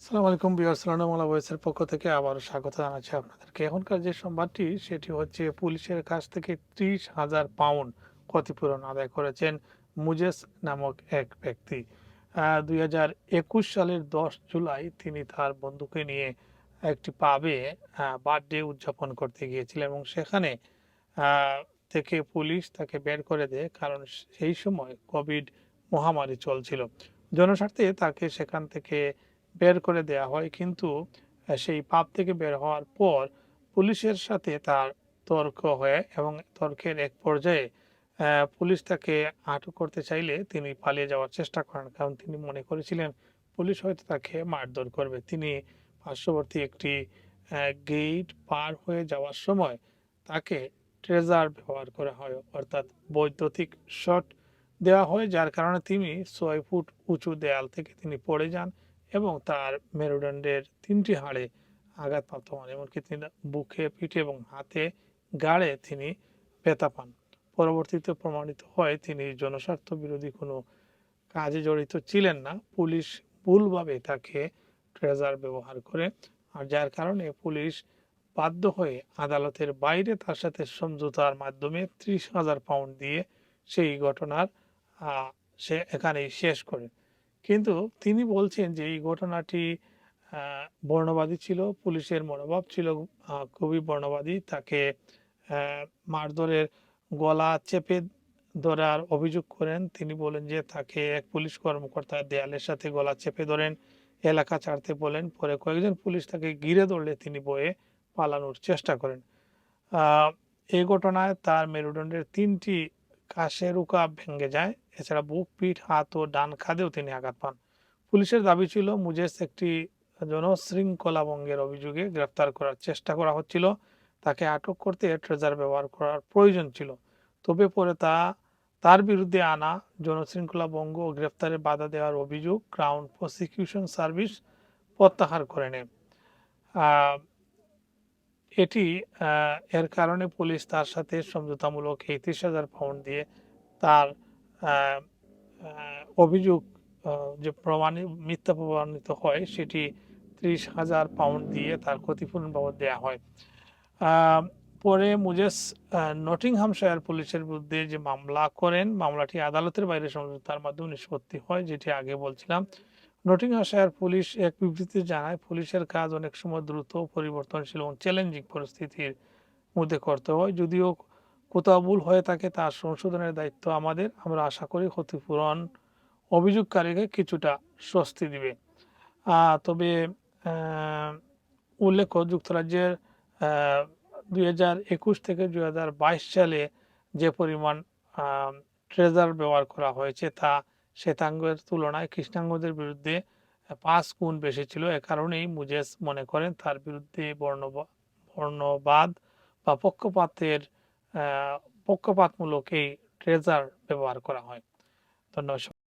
আসসালামু আলাইকুম ভিউয়ার্স, রানামালা ভয়েসের পক্ষ থেকে আবারও স্বাগত জানাচ্ছি আপনাদেরকে। এখনকার যে সংবাদটি সেটি হচ্ছে পুলিশের কাছ থেকে ৩০,০০০ পাউন্ড ক্ষতিপূরণ আদায় করেছেন মুজেস নামক এক ব্যক্তি। ২০২১ সালের ১০ জুলাই তিনি তার বন্ধুকে নিয়ে একটি পাবে বার্থডে উদযাপন করতে গিয়েছিলেন এবং সেখানে থেকে পুলিশ তাকে বের করে দেয়, কারণ সেই সময় কোভিড মহামারী চলছিল। জনস্বার্থে তাকে সেখান থেকে বের করে দেয়া হয়, কিন্তু সেই পাব থেকে বের হওয়ার পর পুলিশের সাথে তার তর্ক হয় এবং তর্কের এক পর্যায়ে পুলিশ তাকে আটক করতে চাইলে তিনি পালিয়ে যাওয়ার চেষ্টা করেন, কারণ তিনি মনে করেছিলেন পুলিশ হয়তো তাকে মারধর করবে। তিনি পার্শ্ববর্তী একটি গেট পার হয়ে যাওয়ার সময় তাকে ট্রেজার ব্যবহার করা হয়, অর্থাৎ বৈদ্যুতিক শট দেওয়া হয়, যার কারণে তিনি ৬ ফুট উঁচু দেয়াল থেকে তিনি পড়ে যান এবং তার মেরুদণ্ডের ৩টি হাড়ে আঘাতপ্রাপ্ত হন। এমনকি তিনি বুকে, পিঠে এবং হাতে, গাড়ে তিনি ব্যথা পান। পরবর্তীতে প্রমাণিত হয় তিনি জনস্বার্থ বিরোধী কোনো কাজে জড়িত ছিলেন না। পুলিশ ভুলভাবে তাকে ট্রেজার ব্যবহার করে, আর যার কারণে পুলিশ বাধ্য হয়ে আদালতের বাইরে তার সাথে সমঝোতার মাধ্যমে ৩০,০০০ পাউন্ড দিয়ে সেই ঘটনার সে এখানেই শেষ করে। কিন্তু তিনি বলছেন যে এই ঘটনাটি বর্ণবাদী ছিল, পুলিশের মনোভাব ছিল খুবই বর্ণবাদী। তাকে মারধরের, গলা চেপে ধরার অভিযোগ করেন। তিনি বলেন যে তাকে এক পুলিশ কর্মকর্তা দেয়ালের সাথে গলা চেপে ধরেন, এলাকা ছাড়তে বলেন। পরে কয়েকজন পুলিশ তাকে ঘিরে ধরলে তিনি ভয়ে পালানোর চেষ্টা করেন। এই ঘটনায় তার মেরুদণ্ডের ৩টি কাশের উকা ভেঙে যায়। এছাড়া বুক, পিঠ, হাত ও ডান কাঁধেও তিনি আঘাত পান। পুলিশের দাবি ছিল মুজেস একটি জনশৃঙ্খলা ভঙ্গের অভিযোগে গ্রেফতার করার চেষ্টা করা হচ্ছিল। তাকে আটক করতে ট্রেজার ব্যবহার করার প্রয়োজন ছিল। তবে পরে তার বিরুদ্ধে আনা জনশৃঙ্খলা ভঙ্গ ও গ্রেফতারে বাধা দেওয়ার অভিযোগ ক্রাউন প্রসিকিউশন সার্ভিস প্রত্যাহার করে নেয়। এটি এর কারণে পুলিশ তার সাথে সমঝোতামূলক ৩০,০০০ পাউন্ড দিয়ে তার অভিযোগ যে মিথ্যা প্রমাণিত হয় সেটি ৩০,০০০ পাউন্ড দিয়ে তার ক্ষতিপূরণ বাবদ দেওয়া হয়। পরে মুজেস নটিংহামশায়ার পুলিশের বিরুদ্ধে যে মামলা করেন, মামলাটি আদালতের বাইরে সমঝোতার মাধ্যমে নিষ্পত্তি হয়, যেটি আগে বলছিলাম। নটিংহামশায়ার পুলিশ এক বিবৃতিতে জানায়, পুলিশের কাজ অনেক সময় দ্রুত, পরিবর্তনশীল এবং চ্যালেঞ্জিং পরিস্থিতির মধ্যে করতে হয়। যদিও কোথাও ভুল হয়ে থাকে তার সংশোধনের দায়িত্ব আমাদের। আমরা আশা করি ক্ষতিপূরণ অভিযোগকারীকে কিছুটা স্বস্তি দিবে। তবে উল্লেখ্য, যুক্তরাজ্যের ২০২১ থেকে ২০২২ সালে যে পরিমাণ ট্রেজার ব্যবহার করা হয়েছে তা শ্বেতাঙ্গের তুলনায় কৃষ্ণাঙ্গদের বিরুদ্ধে ৫ গুণ বেশি ছিল। এ কারণেই মুজেস মনে করেন তার বিরুদ্ধে বর্ণবাদ বা পক্ষপাতমূলক এই ট্রেজার ব্যবহার করা হয়। ধন্যবাদ।